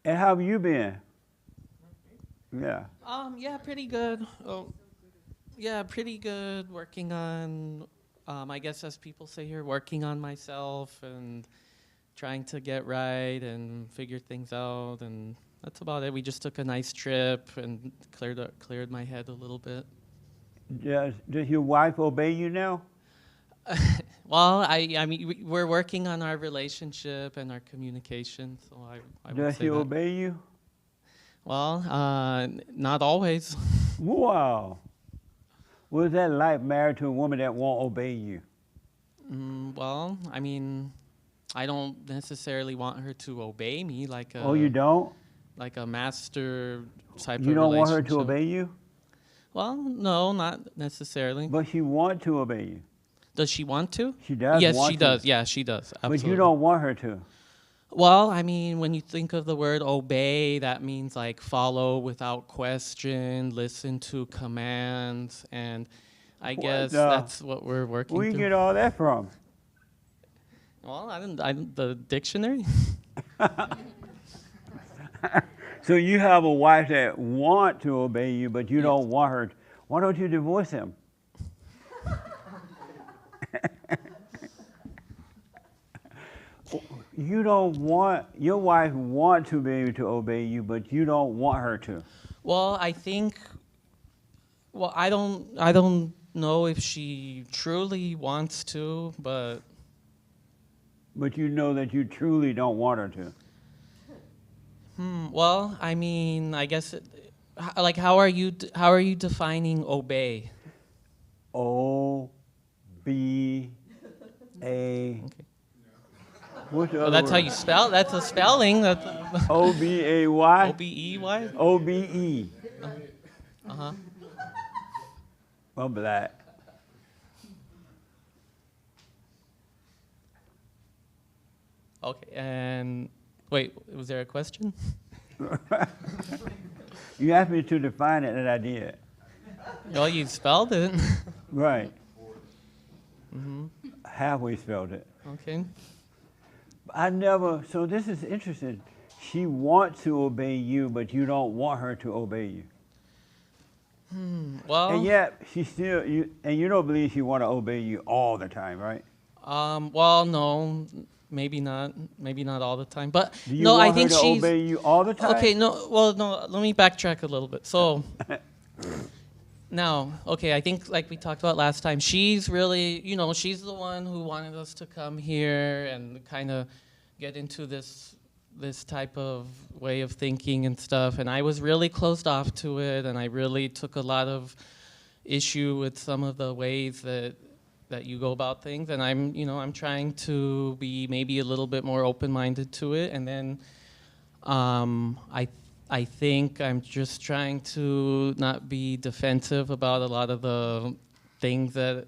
And how have you been? Yeah. Yeah, pretty good. Oh, yeah, pretty good. Working on, I guess as people say here, working on myself and trying to get right and figure things out, and that's about it. We just took a nice trip and cleared my head a little bit. Does your wife obey you now? Well, I mean, we're working on our relationship and our communication, so I would Does say she that. obey you? Well, not always. Wow. What is that like married to a woman that won't obey you? Well, I mean, I don't necessarily want her to obey me Oh, you don't? like a master type You of don't want her to relationship. obey you? Well, no, not necessarily. But she wants to obey you. Does she want to? She does Yes, she want to. does. Yeah, she does. But you Absolutely. don't want her to. Well, I mean, when you think of the word obey, that means like follow without question, listen to commands, and I What guess that's what we're working where you through. get all that from? Well, I didn't the dictionary. So you have a wife that want to obey you, but you don't want her. Why don't you divorce him? You don't want your wife want to be able to obey you, but you don't want her to. Well, I think. Well, I don't know if she truly wants to, but But you know that you truly don't want her to. well, I mean, I guess like how are you defining obey? O B A. What's the Oh, other that's how word? you spell. That's a spelling. That's O B A Y. OBEY. O B E. Uh huh. I'm black. Okay. And wait, was there a question? You asked me to define it, and I did. Well, you spelled it. Right. Halfway spelled it. Okay. I never. So this is interesting. She wants to obey you, but you don't want her to obey you. Well. And yet she still you. And you don't believe she want to obey you all the time, right? Well, no, maybe not. Maybe not all the time. But Do you no, I want her think to she's obey you all the time? okay. No, well, no. Let me backtrack a little bit. So. Now, okay, I think like we talked about last time, she's really, she's the one who wanted us to come here and kind of get into this type of way of thinking and stuff. And I was really closed off to it, and I really took a lot of issue with some of the ways that you go about things. And I'm trying to be maybe a little bit more open-minded to it. And then I think I'm just trying to not be defensive about a lot of the things that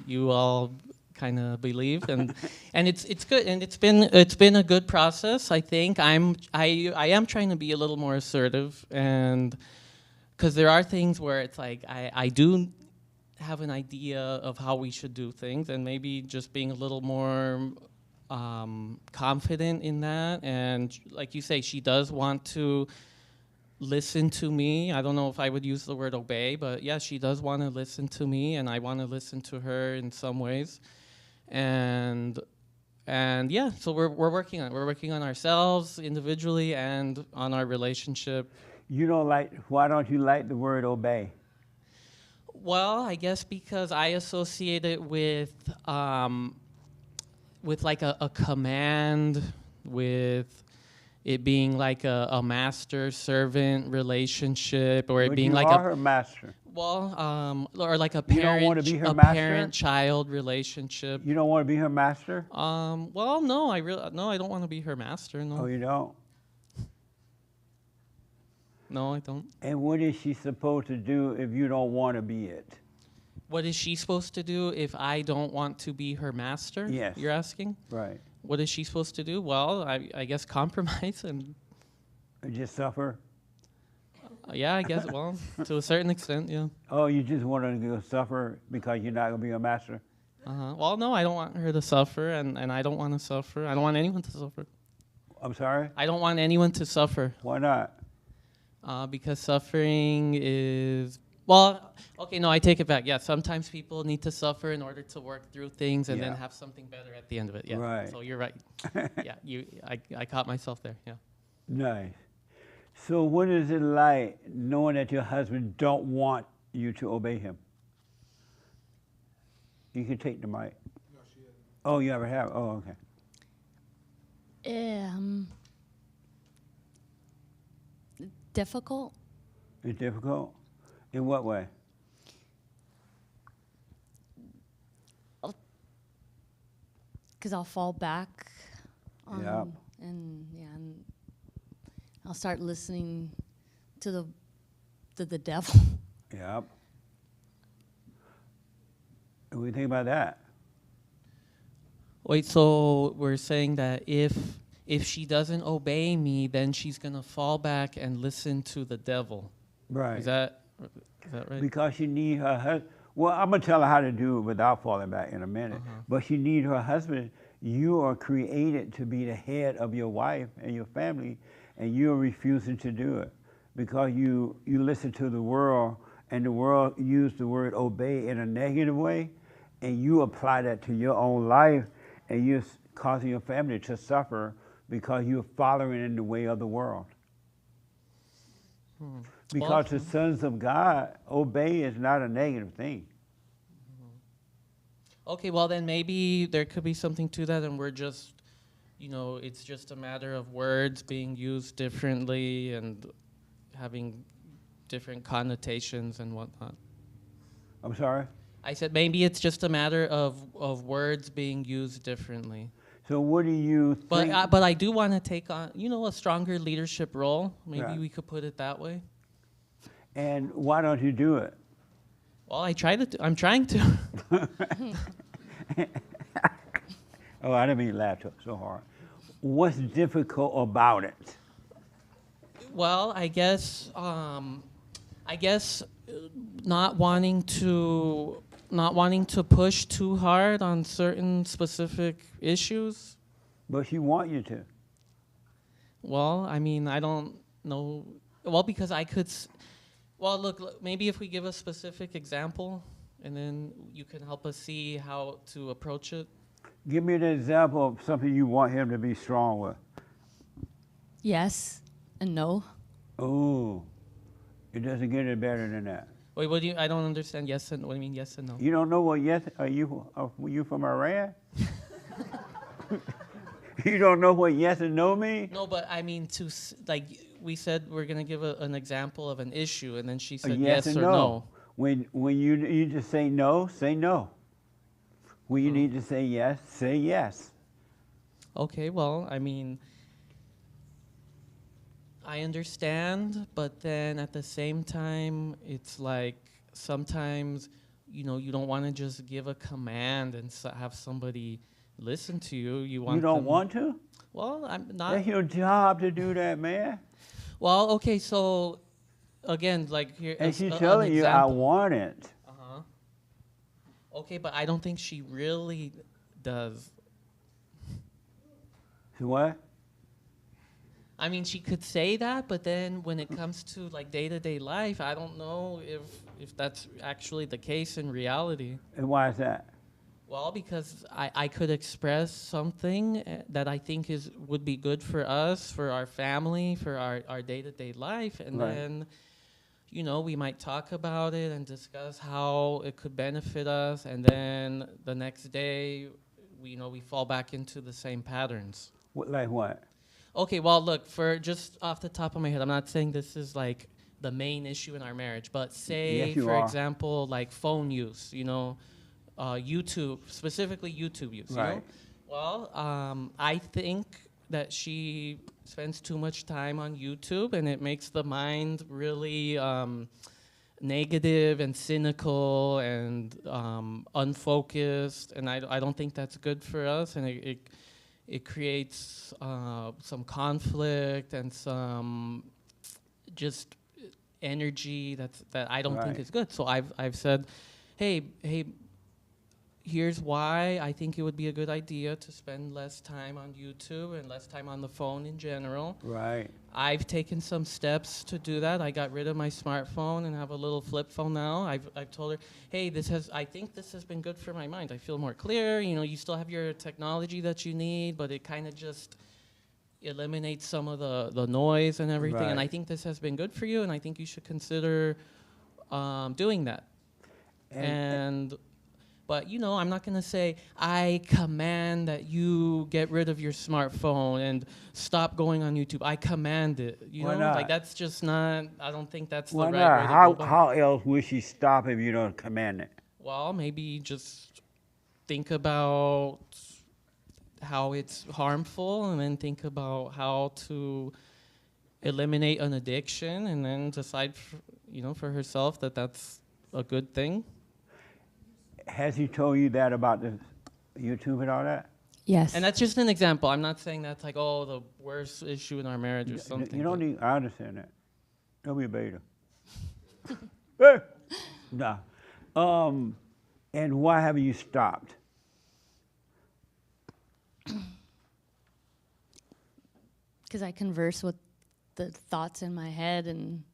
you all kind of believe, and it's good, and it's been a good process. I think I am trying to be a little more assertive, and because there are things where it's like I do have an idea of how we should do things, and maybe just being a little more confident in that. And like you say, she does want to listen to me. I don't know if I would use the word obey, but yeah, she does want to listen to me, and I want to listen to her in some ways. And yeah, so we're working on ourselves individually and on our relationship. You don't like. Why don't you like the word obey? Well, I guess because I associate it with like a command, with it being like a master servant relationship, or it But being you like are her master. or like a You don't wanna be her a master? parent-child relationship. You don't want to be her master? Well, no, I don't want to be her master. No, Oh, you don't. no, I don't. And what is she supposed to do if you don't want to be it? What is she supposed to do if I don't want to be her master? Yes. You're asking? Right. What is she supposed to do? Well, I guess compromise and Just suffer. yeah, I guess. Well, to a certain extent, yeah. Oh, you just want her to go suffer because you're not gonna be a master. Well, no, I don't want her to suffer, and I don't want to suffer. I don't want anyone to suffer. I'm sorry? I don't want anyone to suffer. Why not? Because suffering is, well, okay, no, I take it back. Yeah, sometimes people need to suffer in order to work through things and then Yeah. have something better at the end of it. Yeah. Right. So you're right. Yeah, I caught myself there. Yeah. Nice. So what is it like knowing that your husband don't want you to obey him? You can take the mic. No, she hasn't. Oh, you ever have? Oh, okay. Difficult. It's difficult? In what way? Because I'll fall back on, Yep. and I'll start listening to the devil. Yep. What do you think about that? Wait, so we're saying that if she doesn't obey me, then she's gonna fall back and listen to the devil. Right. Is that right? Because she need her husband. Well, I'm gonna tell her how to do it without falling back in a minute. But she need her husband. You are created to be the head of your wife and your family, and you're refusing to do it because you listen to the world, and the world use the word obey in a negative way, and you apply that to your own life, and you're causing your family to suffer because you're following in the way of the world. Because the sons of God, obey is not a negative thing. Okay, well then maybe there could be something to that, and we're just, it's just a matter of words being used differently and having different connotations and whatnot. I'm sorry? I said maybe it's just a matter of words being used differently. So what do you think? But I do want to take on, a stronger leadership role. Maybe Yeah. we could put it that way. And why don't you do it? Well, I'm trying to. Oh, I didn't mean to laugh so hard. What's difficult about it? Well, I guess not wanting to push too hard on certain specific issues. But she want you to. Well, I mean, I don't know. Well, because I could. Well, look, maybe if we give a specific example, and then you can help us see how to approach it. Give me an example of something you want him to be strong with. Yes and no. Oh, it doesn't get any better than that. Wait, what do you? I don't understand. Yes and what do you mean? Yes and no. You don't know what yes? Are you from Iran? You don't know what yes and no mean? No, but I mean like we said we're gonna give an example of an issue, and then she A said yes yes and or no. no. When you just say no, say no. When you need to say yes, say yes. Okay, well, I mean, I understand, but then at the same time, it's like sometimes, you don't want to just give a command and have somebody listen to you. You want You don't them- want to? Well, I'm not. That's your job to do that, man. Well, okay, so again, like here. And as she's an telling you, I example. want it. Uh-huh. Okay, but I don't think she really does. So what? I mean, she could say that, but then when it comes to like day-to-day life, I don't know if that's actually the case in reality. And why is that? Well, because I could express something that I think would be good for us, for our family, for our day-to-day life, and Right. then, we might talk about it and discuss how it could benefit us, and then the next day, we fall back into the same patterns. Like what? Okay, well, look, for just off the top of my head, I'm not saying this is like the main issue in our marriage, but say, Yes, you for are. example, like phone use, YouTube, specifically YouTube use, Right. Well, I think that she spends too much time on YouTube, and it makes the mind really negative and cynical and unfocused, and I don't think that's good for us, and it creates some conflict and some just energy that I don't think Right. is good. So I've said, hey, here's why I think it would be a good idea to spend less time on YouTube and less time on the phone in general. Right. I've taken some steps to do that. I got rid of my smartphone and have a little flip phone now. I've told her, hey, I think this has been good for my mind. I feel more clear. You know, you still have your technology that you need, but it kind of just eliminates some of the noise and everything. Right. And I think this has been good for you, and I think you should consider doing that. But, you know, I'm not going to say, I command that you get rid of your smartphone and stop going on YouTube. I command it. You Why know, not? like that's just not, I don't think that's Why the right not? way to go about it. How else would she stop if you don't command it? Well, maybe just think about how it's harmful and then think about how to eliminate an addiction and then decide, for herself that that's a good thing. Has he told you that about the YouTube and all that? Yes. And that's just an example. I'm not saying that's like, oh, the worst issue in our marriage or something. You don't need, I understand that. Don't be a beta. Hey! Nah. And why haven't you stopped? Because I converse with the thoughts in my head, and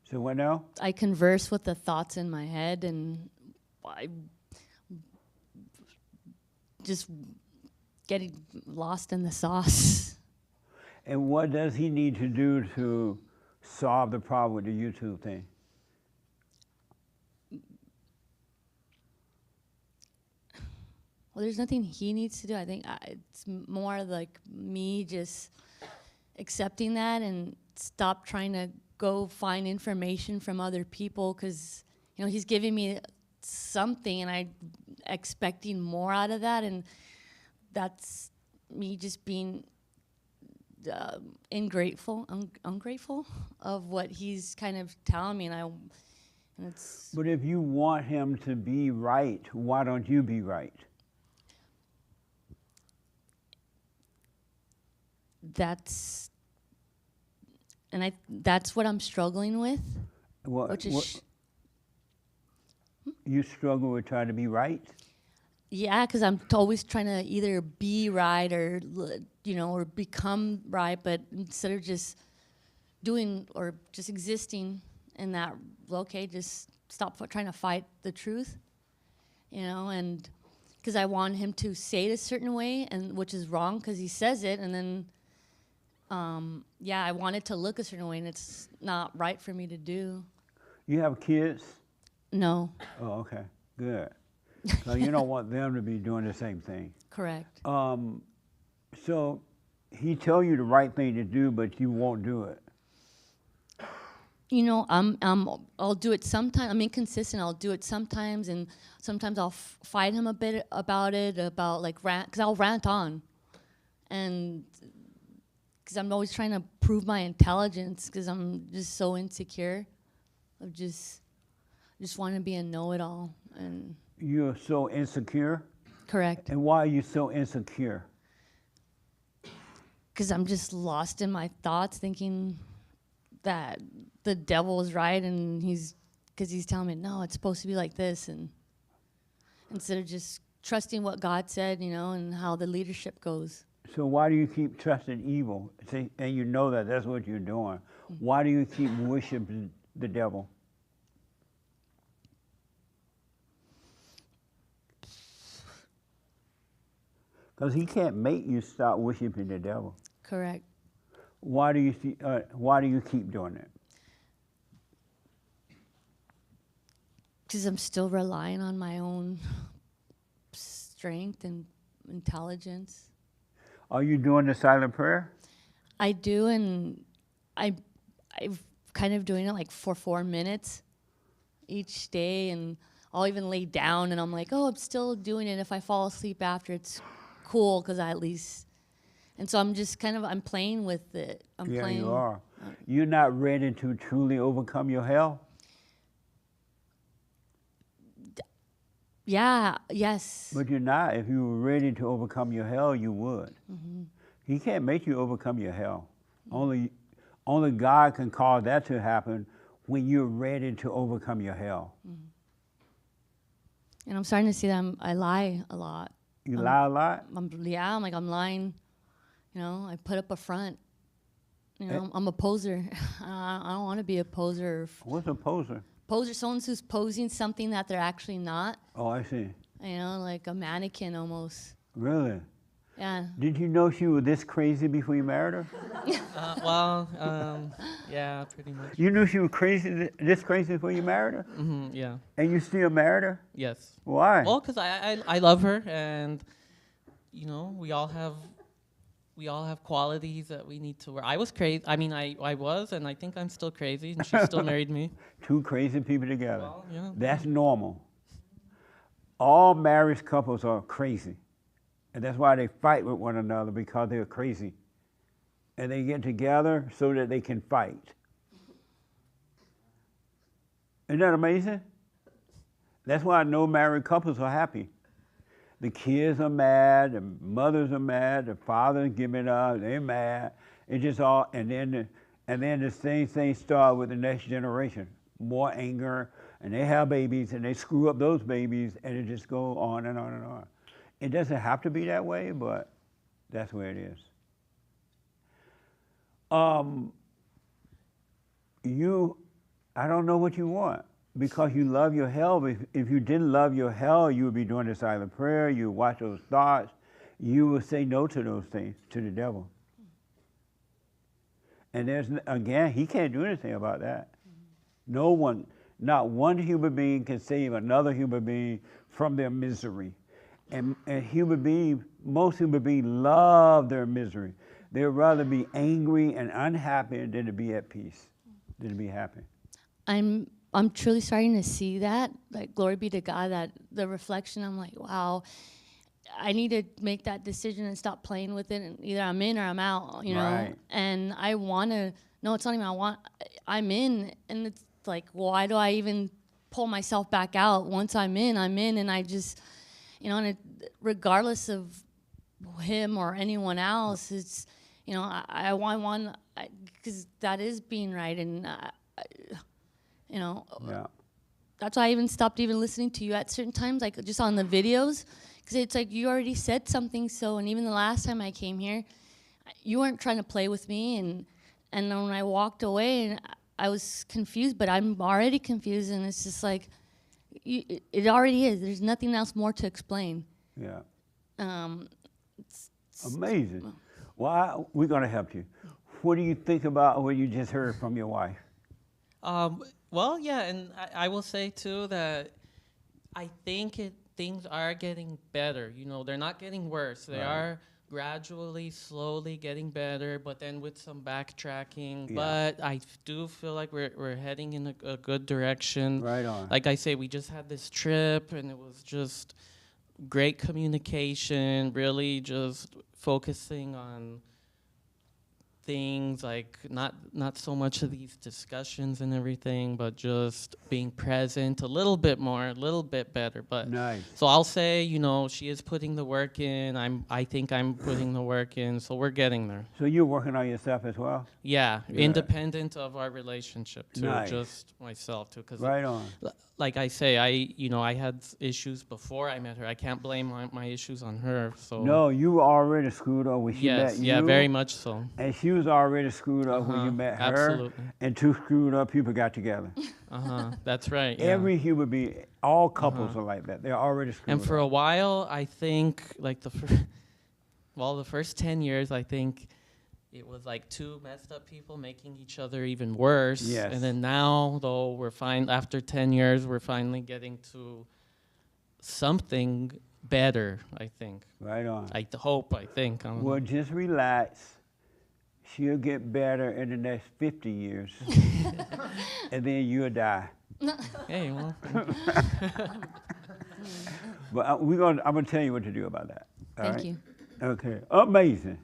So what now? I converse with the thoughts in my head, and I just getting lost in the sauce. And what does he need to do to solve the problem with the YouTube thing? Well, there's nothing he needs to do. I think it's more like me just accepting that and stop trying to go find information from other people, because he's giving me something and I'm expecting more out of that, and that's me just being ungrateful of what he's kind of telling me, and it's. But if you want him to be right, why don't you be right? That's what I'm struggling with. Which is you struggle with trying to be right? Yeah, because I'm always trying to either be right or or become right, but instead of just doing or just existing in that, okay, just stop trying to fight the truth, and because I want him to say it a certain way, and which is wrong because he says it, and then I want it to look a certain way, and it's not right for me to do. You have kids? No. Oh, okay, good. So you don't want them to be doing the same thing. Correct. So he tell you the right thing to do, but you won't do it. I'll do it sometimes. I'm inconsistent. I'll do it sometimes, and sometimes I'll fight him a bit about it, because I'll rant on, and because I'm always trying to prove my intelligence, because I'm just so insecure of just wanting to be a know-it-all. And You're so insecure? correct. And why are you so insecure? Because I'm just lost in my thoughts, thinking that the devil is right, and because he's telling me, no, it's supposed to be like this, and instead of just trusting what God said, and how the leadership goes. So why do you keep trusting evil? See, and you know that that's what you're doing. Why do you keep worshiping the devil? Because he can't make you stop worshiping the devil. Correct. Why do you keep doing it? Because I'm still relying on my own strength and intelligence. Are you doing the silent prayer? I do, and I'm kind of doing it like for 4 minutes each day, and I'll even lay down, and I'm like, oh, I'm still doing it. If I fall asleep after, it's cool, because I at least. And so I'm just I'm playing with it. Yeah, you are. You're not ready to truly overcome your hell? Yeah, yes. But you're not. If you were ready to overcome your hell, you would. Mm-hmm. He can't make you overcome your hell. Only God can cause that to happen when you're ready to overcome your hell. Mm-hmm. And I'm starting to see that I lie a lot. You lie a lot? I'm lying. You know, I put up a front. You know, Eh. I'm a poser. I don't want to be a poser. What's a poser? Poser, someone who's posing something that they're actually not. Oh, I see. You know, like a mannequin almost. Really? Yeah. Did you know she was this crazy before you married her? Yeah, pretty much. You knew she was crazy, this crazy before you married her? Yeah. And you still married her? Yes. Why? Well, because I love her, and you know, we all have qualities that we need to work. I was crazy. I mean, I was, and I think I'm still crazy, and she still married me. Two crazy people together. Well, yeah. That's normal. All married couples are crazy. And that's why they fight with one another, because they're crazy. And they get together so that they can fight. Isn't that amazing? That's why no married couples are happy. The kids are mad, the mothers are mad, the fathers giving up, they're mad. It just all, and then the same thing starts with the next generation. More anger, and they have babies, and they screw up those babies, and it just goes on and on and on. It doesn't have to be that way, but that's where it is. I don't know what you want, because you love your hell. If you didn't love your hell, you would be doing the silent prayer, you would watch those thoughts, you would say no to those things, to the devil. And again, he can't do anything about that. No one, not one human being can save another human being from their misery. And most human beings love their misery. They'd rather be angry and unhappy than to be at peace, than to be happy. I'm truly starting to see that. Like, glory be to God, that the reflection, I'm like, wow, I need to make that decision and stop playing with it. And either I'm in or I'm out, you know? Right. And I want to, no, it's not even I'm in. And it's like, why do I even pull myself back out? Once I'm in, and I just, you know, and regardless of him or anyone else, it's, you know, I want, because that is being right. And, you know, Yeah. that's why I even stopped even listening to you at certain times, like just on the videos, because it's like you already said something. So, and even the last time I came here, you weren't trying to play with me, and then when I walked away, and I was confused, but I'm already confused, and it's just like, it already is. There's nothing else more to explain. Yeah. Amazing. Well, we're going to help you. What do you think about what you just heard from your wife? Well, yeah, and I will say too that I think things are getting better. You know, they're not getting worse. They are gradually, slowly getting better, but then with some backtracking. Yeah. But I do feel like we're heading in a good direction. Right on. Like I say, we just had this trip, and it was just great communication, really just focusing on things, like not so much of these discussions and everything, but just being present a little bit more, a little bit better. But Nice. so I'll say, you know, she is putting the work in. I think I'm putting the work in, so we're getting there. So you're working on yourself as well? Yeah, Good. Independent of our relationship too, Nice. just myself too. Cause Right on. like I say, I had issues before I met her. I can't blame my issues on her. So No, you were already screwed up when she met you. yeah, very much so. And she was already screwed up when you met her. Absolutely. And two screwed up people got together. That's right. Yeah. Every human being, all couples are like that. They're already screwed And for up. a while, I think like the first 10 years, I think it was like two messed up people making each other even worse. Yes. And then now, though, we're fine. After 10 years, we're finally getting to something better, I think. Right on. I hope, I think. Well, just relax. She'll get better in the next 50 years. And then you'll die. Hey, well. But I'm going to tell you what to do about that. All Thank right? you. Okay. Amazing.